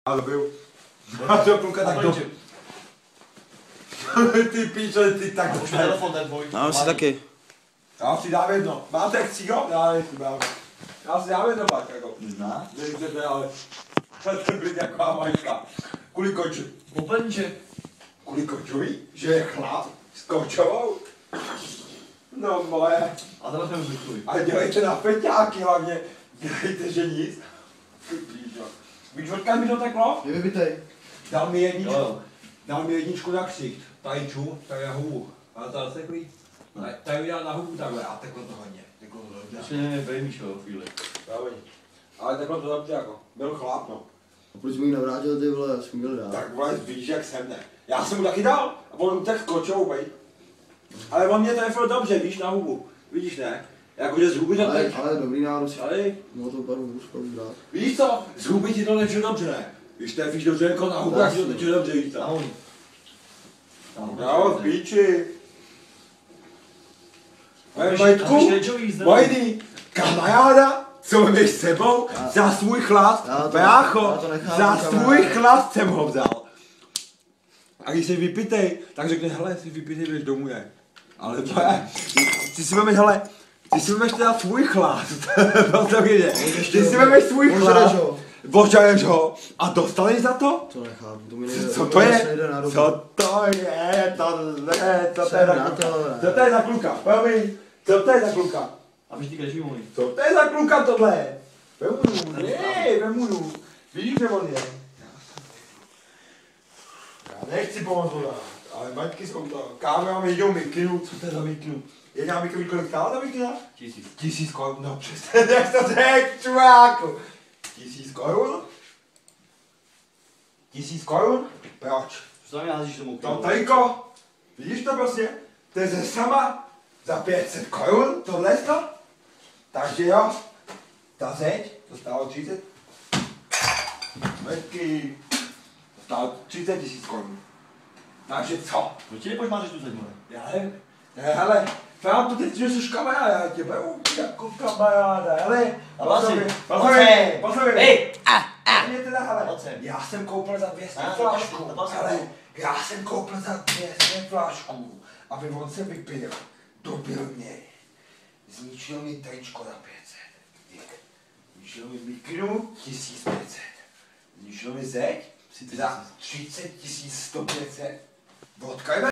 Ale byl. A to kluka tak do... Ty píče, ty tak do... Telefon ten tvoj. Já si taky. Já si dám jedno. Máte chcího? Já si dám jedno pak, jako. Nezná? Nechcete, ale... To byl taková majka. Kvůli koču. Popelníček. Kvůli kočovi? Že je chlap s kočovou? No moje. A tenhle jsme zvykli. A dělejte na peťáky hlavně. Dělejte, že nic. Víš, odkud mi to teklo? Je vybitej. Dal mi jedničku. Jo. Dal mi jedničku na ksicht. Tady ču, tady na hubu. Ale to zaseklý. Tady udělal na hubu takhle a teklo to hodně. Teklo to dobře. Ještě nevím, vejmíš o chvíli. Ale teklo to dobře jako. Byl chlap, no. A proč mu ji navrátil ty vole, já jsem měl dát. Tak vole, víš, jak jsem ne. Já jsem mu taky dal. A on utek kočou, bej. Ale on mě trefil dobře, víš, na hubu. Vidíš, ne? Jakože z huby to teď. Ale dobrý národ, Ale mohl to panu Hruškovi dát. víš co? Z huby ti to neče dobře, ne? Když trefíš dobře jako na hubu, tak ti to neče dobře, víš co? Ahoj. No, v píči. Majtku, Majdy, kamaráda, co máš s sebou, za svůj chlast, brácho, za svůj chlast jsem ho vzal. A když jsi vypitej, tak řekne, hele, si vypitej, běž domů, ne. Ale ty si vemeš, hele, ty si vemeš teda svůj chlast, ty si vemeš svůj chlast, ožaješ ho a dostaneš za to? To nechápu, to mi nejde. Co to je? Co to je? Co to je za kluka? Co to je za kluka? Promiň, co to je za kluka? A víš, ty kde můj. Co to je za kluka tohle? Vemu. Víš, kde on je? Já nechci pomoct voda, ale maňky jsou to. Kámo, jdou mikinu, co to je za mikinu? Jedna mikinu, kolik stála ta mikina? 1000. 1000 korun, no přestaň, jak to řek, čuváku. 1000 korun? 1000 korun? Proč? Co tam házíš tomu? To triko, vidíš to prostě? To je ze sama za 500 korun, tohle to? Takže jo, ta zeď, to stálo 30. Metky, to stálo 30 000 korun. Takže co? Proč ti nepojď máš tu zeď, more? Já nevím, hele, fám to teď, že jsi kamarád, já tě beru jako kamaráda, hele, poslouchej, Hej! mě teda, hele, Pojď sem. já jsem koupil za 200 Ah, flašku, napal jsem. hele, já jsem koupil za 200 flašku, aby on se vypil, dobil mě, zničil mi tričko za 500, zničil mi mikinu 1500, zničil mi zeď za 30 100 500, vodka